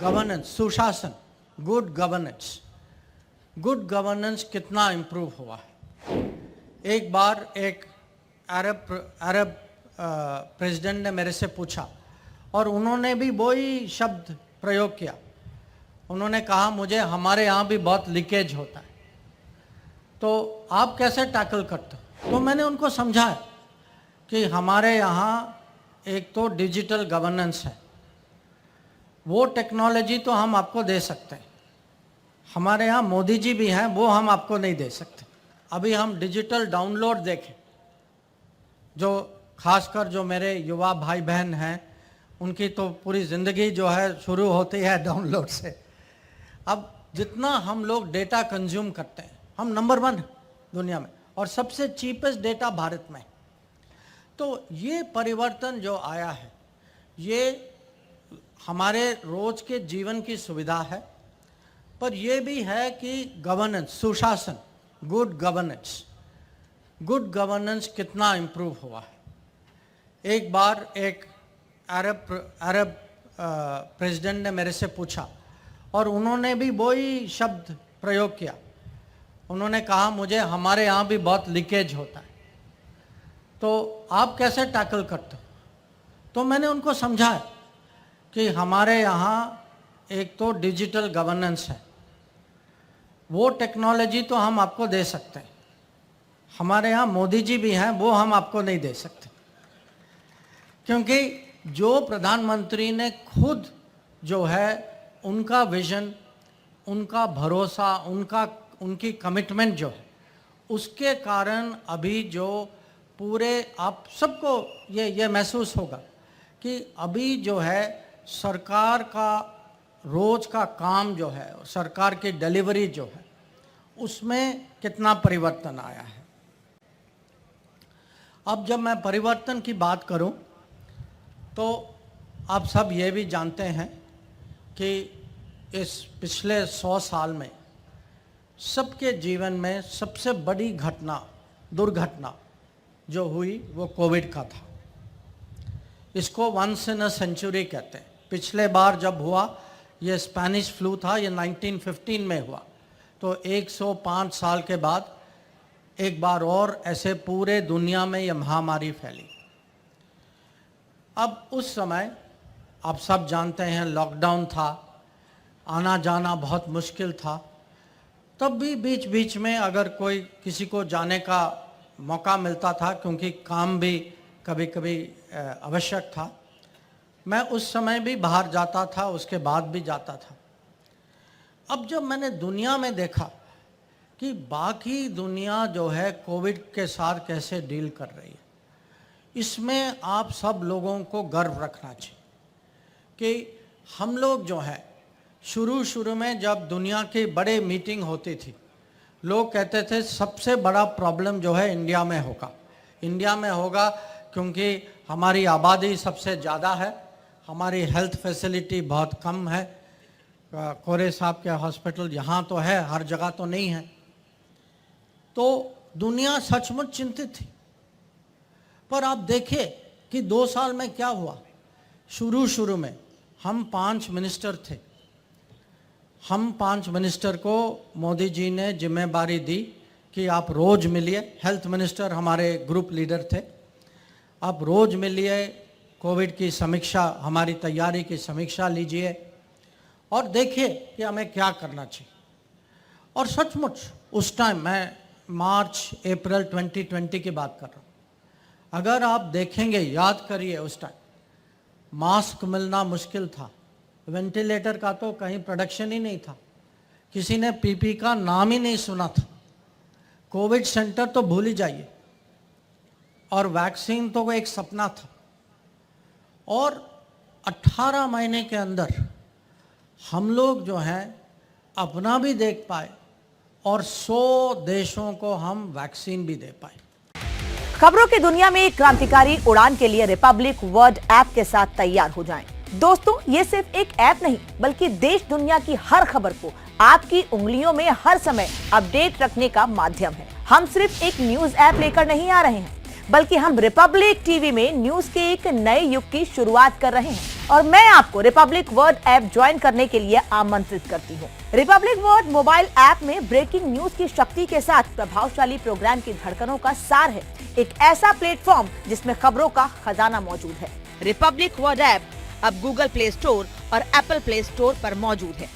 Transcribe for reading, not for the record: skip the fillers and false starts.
Governance, सुशासन, good governance कितना improve हुआ है। एक बार एक अरब प्रेसिडेंट ने मेरे से पूछा और उन्होंने भी वही शब्द प्रयोग किया। उन्होंने कहा मुझे हमारे यहाँ भी बहुत लीकेज होता है, तो आप कैसे टैकल करते हो। तो मैंने उनको समझाया कि हमारे यहाँ एक तो डिजिटल गवर्नेंस है, वो टेक्नोलॉजी तो हम आपको दे सकते हैं। हमारे यहाँ मोदी जी भी हैं, वो हम आपको नहीं दे सकते। अभी हम डिजिटल डाउनलोड देखें, जो खासकर जो मेरे युवा भाई बहन हैं, उनकी तो पूरी ज़िंदगी जो है शुरू होती है डाउनलोड से। अब जितना हम लोग डेटा कंज्यूम करते हैं, हम नंबर 1 दुनिया में और सबसे चीपेस्ट डेटा भारत में। तो ये परिवर्तन जो आया है, ये हमारे रोज के जीवन की सुविधा है, पर यह भी है कि गवर्नेंस, सुशासन, गुड गवर्नेंस कितना इम्प्रूव हुआ है। एक बार एक अरब प्रेसिडेंट ने मेरे से पूछा और उन्होंने भी वही शब्द प्रयोग किया। उन्होंने कहा मुझे हमारे यहाँ भी बहुत लीकेज होता है, तो आप कैसे टैकल करते हो। तो मैंने उनको समझाया कि हमारे यहाँ एक तो डिजिटल गवर्नेंस है, वो टेक्नोलॉजी तो हम आपको दे सकते हैं। हमारे यहाँ मोदी जी भी हैं, वो हम आपको नहीं दे सकते, क्योंकि जो प्रधानमंत्री ने खुद जो है उनका विजन, उनका भरोसा, उनकी कमिटमेंट जो है, उसके कारण अभी जो पूरे आप सबको ये महसूस होगा कि अभी जो है सरकार का रोज का काम जो है, सरकार की डिलीवरी जो है, उसमें कितना परिवर्तन आया है। अब जब मैं परिवर्तन की बात करूं, तो आप सब ये भी जानते हैं कि इस पिछले 100 साल में सबके जीवन में सबसे बड़ी दुर्घटना जो हुई वो कोविड का था। इसको वंस इन अ सेंचुरी कहते हैं। पिछले बार जब हुआ ये स्पेनिश फ्लू था, ये 1915 में हुआ, तो 105 साल के बाद एक बार और ऐसे पूरे दुनिया में ये महामारी फैली। अब उस समय आप सब जानते हैं लॉकडाउन था, आना जाना बहुत मुश्किल था। तब भी बीच बीच में अगर कोई किसी को जाने का मौका मिलता था, क्योंकि काम भी कभी कभी आवश्यक था, मैं उस समय भी बाहर जाता था, उसके बाद भी जाता था। अब जब मैंने दुनिया में देखा कि बाकी दुनिया जो है कोविड के साथ कैसे डील कर रही है, इसमें आप सब लोगों को गर्व रखना चाहिए कि हम लोग जो है शुरू में जब दुनिया की बड़े मीटिंग होती थी, लोग कहते थे सबसे बड़ा प्रॉब्लम जो है इंडिया में होगा, क्योंकि हमारी आबादी सबसे ज़्यादा है, हमारी हेल्थ फैसिलिटी बहुत कम है। कोरे साहब के हॉस्पिटल यहाँ तो है, हर जगह तो नहीं है। तो दुनिया सचमुच चिंतित थी। पर आप देखिए कि 2 साल में क्या हुआ। शुरू में हम 5 मिनिस्टर थे। हम 5 मिनिस्टर को मोदी जी ने जिम्मेदारी दी कि आप रोज़ मिलिए। हेल्थ मिनिस्टर हमारे ग्रुप लीडर थे। आप रोज़ मिलिए, कोविड की समीक्षा, हमारी तैयारी की समीक्षा लीजिए और देखिए कि हमें क्या करना चाहिए। और सचमुच उस टाइम, मैं मार्च अप्रैल 2020 की बात कर रहा हूँ, अगर आप देखेंगे, याद करिए, उस टाइम मास्क मिलना मुश्किल था, वेंटिलेटर का तो कहीं प्रोडक्शन ही नहीं था, किसी ने पीपी का नाम ही नहीं सुना था, कोविड सेंटर तो भूल ही जाइए, और वैक्सीन तो वो एक सपना था। और 18 महीने के अंदर हम लोग जो हैं अपना भी देख पाए और 100 देशों को हम वैक्सीन भी दे पाए। खबरों की दुनिया में एक क्रांतिकारी उड़ान के लिए रिपब्लिक वर्ल्ड ऐप के साथ तैयार हो जाएं। दोस्तों, ये सिर्फ एक ऐप नहीं, बल्कि देश दुनिया की हर खबर को आपकी उंगलियों में हर समय अपडेट रखने का माध्यम है। हम सिर्फ एक न्यूज ऐप लेकर नहीं आ रहे हैं, बल्कि हम रिपब्लिक टीवी में न्यूज के एक नए युग की शुरुआत कर रहे हैं। और मैं आपको रिपब्लिक वर्ड ऐप ज्वाइन करने के लिए आमंत्रित करती हूँ। रिपब्लिक वर्ड मोबाइल ऐप में ब्रेकिंग न्यूज की शक्ति के साथ प्रभावशाली प्रोग्राम की धड़कनों का सार है। एक ऐसा प्लेटफॉर्म जिसमें खबरों का खजाना मौजूद है। रिपब्लिक वर्ड ऐप अब गूगल प्ले स्टोर और एप्पल प्ले स्टोर पर मौजूद है।